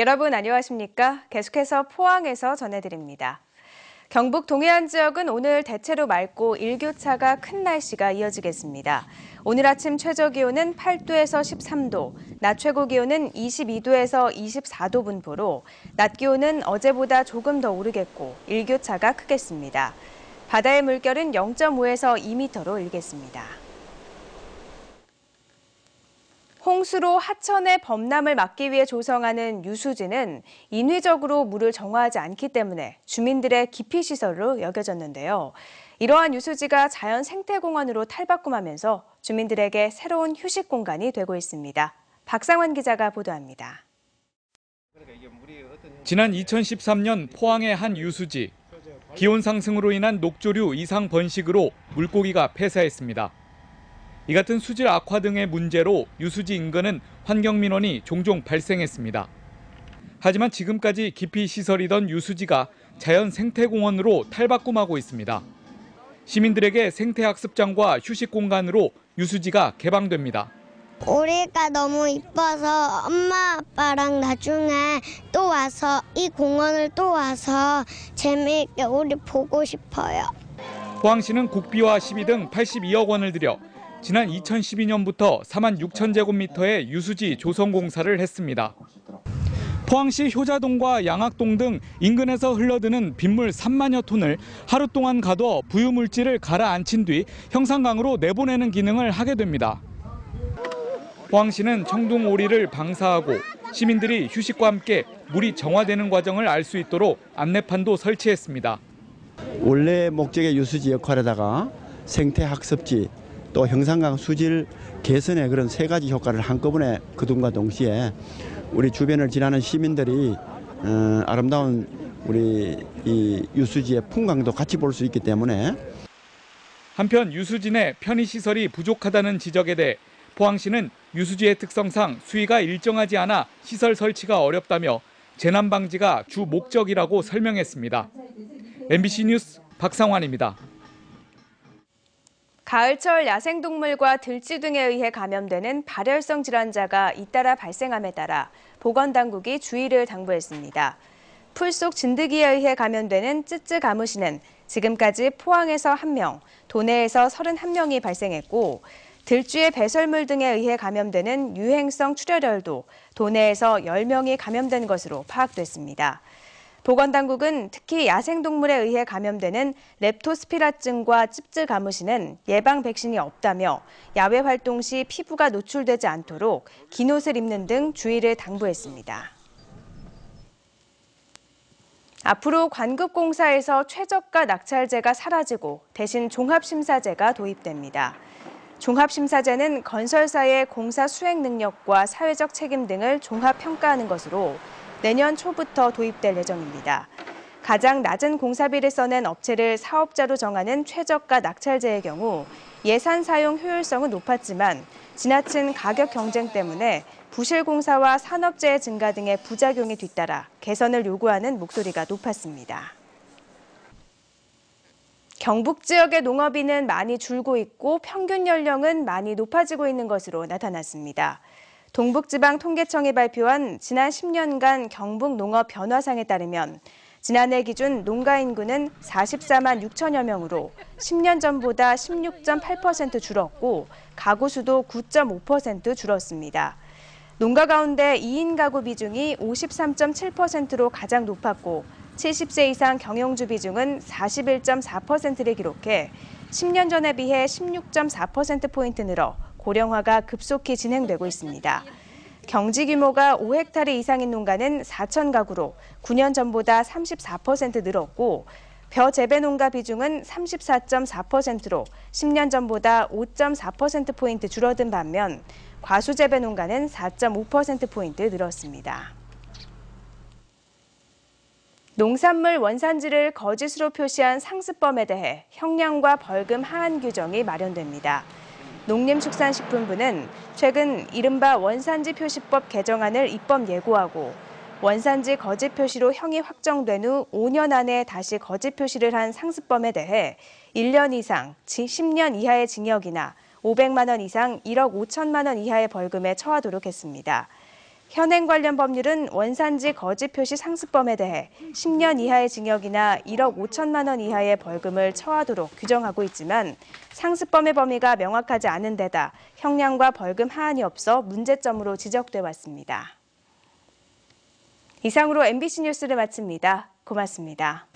여러분 안녕하십니까? 계속해서 포항에서 전해드립니다. 경북 동해안 지역은 오늘 대체로 맑고 일교차가 큰 날씨가 이어지겠습니다. 오늘 아침 최저기온은 8도에서 13도, 낮 최고기온은 22도에서 24도 분포로 낮 기온은 어제보다 조금 더 오르겠고 일교차가 크겠습니다. 바다의 물결은 0.5에서 2m로 일겠습니다. 홍수로 하천의 범람을 막기 위해 조성하는 유수지는 인위적으로 물을 정화하지 않기 때문에 주민들의 기피시설로 여겨졌는데요. 이러한 유수지가 자연 생태공원으로 탈바꿈하면서 주민들에게 새로운 휴식 공간이 되고 있습니다. 박상환 기자가 보도합니다. 지난 2013년 포항의 한 유수지. 기온 상승으로 인한 녹조류 이상 번식으로 물고기가 폐사했습니다. 이 같은 수질 악화 등의 문제로 유수지 인근은 환경민원이 종종 발생했습니다. 하지만 지금까지 기피시설이던 유수지가 자연 생태공원으로 탈바꿈하고 있습니다. 시민들에게 생태학습장과 휴식 공간으로 유수지가 개방됩니다. 우리가 너무 이뻐서 엄마 아빠랑 나중에 또 와서 이 공원을 또 와서 재미있게 우리 보고 싶어요. 포항시는 국비와 시비 등 82억 원을 들여 지난 2012년부터 4만 6천 제곱미터의 유수지 조성 공사를 했습니다. 포항시 효자동과 양학동 등 인근에서 흘러드는 빗물 3만여 톤을 하루 동안 가둬 부유물질을 가라앉힌 뒤 형산강으로 내보내는 기능을 하게 됩니다. 포항시는 청둥 오리를 방사하고 시민들이 휴식과 함께 물이 정화되는 과정을 알 수 있도록 안내판도 설치했습니다. 원래 목적의 유수지 역할에다가 생태학습지, 또 형산강 수질 개선의 그런 세 가지 효과를 한꺼번에 거둔과 동시에 우리 주변을 지나는 시민들이 아름다운 우리 이 유수지의 풍광도 같이 볼 수 있기 때문에. 한편 유수지 내 편의시설이 부족하다는 지적에 대해 포항시는 유수지의 특성상 수위가 일정하지 않아 시설 설치가 어렵다며 재난 방지가 주 목적이라고 설명했습니다. MBC 뉴스 박상환입니다. 가을철 야생동물과 들쥐 등에 의해 감염되는 발열성 질환자가 잇따라 발생함에 따라 보건당국이 주의를 당부했습니다. 풀 속 진드기에 의해 감염되는 쯔쯔가무시는 지금까지 포항에서 1명, 도내에서 31명이 발생했고 들쥐의 배설물 등에 의해 감염되는 유행성 출혈열도 도내에서 10명이 감염된 것으로 파악됐습니다. 보건당국은 특히 야생동물에 의해 감염되는 렙토스피라증과 찝쯔가무시는 예방 백신이 없다며 야외 활동 시 피부가 노출되지 않도록 긴 옷을 입는 등 주의를 당부했습니다. 앞으로 관급공사에서 최저가 낙찰제가 사라지고 대신 종합심사제가 도입됩니다. 종합심사제는 건설사의 공사 수행 능력과 사회적 책임 등을 종합평가하는 것으로 내년 초부터 도입될 예정입니다. 가장 낮은 공사비를 써낸 업체를 사업자로 정하는 최저가 낙찰제의 경우 예산 사용 효율성은 높았지만 지나친 가격 경쟁 때문에 부실 공사와 산업재해 증가 등의 부작용이 뒤따라 개선을 요구하는 목소리가 높았습니다. 경북 지역의 농업인은 많이 줄고 있고 평균 연령은 많이 높아지고 있는 것으로 나타났습니다. 동북지방통계청이 발표한 지난 10년간 경북 농업 변화상에 따르면 지난해 기준 농가 인구는 44만 6천여 명으로 10년 전보다 16.8% 줄었고 가구 수도 9.5% 줄었습니다. 농가 가운데 2인 가구 비중이 53.7%로 가장 높았고 70세 이상 경영주 비중은 41.4%를 기록해 10년 전에 비해 16.4%포인트 늘어 고령화가 급속히 진행되고 있습니다. 경지 규모가 5헥타르 이상인 농가는 4천 가구로 9년 전보다 34% 늘었고 벼 재배 농가 비중은 34.4%로 10년 전보다 5.4%포인트 줄어든 반면 과수 재배 농가는 4.5%포인트 늘었습니다. 농산물 원산지를 거짓으로 표시한 상습범에 대해 형량과 벌금 하한 규정이 마련됩니다. 농림축산식품부는 최근 이른바 원산지 표시법 개정안을 입법 예고하고 원산지 거짓 표시로 형이 확정된 후 5년 안에 다시 거짓 표시를 한 상습범에 대해 1년 이상 10년 이하의 징역이나 500만 원 이상 1억 5천만 원 이하의 벌금에 처하도록 했습니다. 현행 관련 법률은 원산지 거짓 표시 상습범에 대해 10년 이하의 징역이나 1억 5천만 원 이하의 벌금을 처하도록 규정하고 있지만 상습범의 범위가 명확하지 않은 데다 형량과 벌금 하한이 없어 문제점으로 지적돼 왔습니다. 이상으로 MBC 뉴스를 마칩니다. 고맙습니다.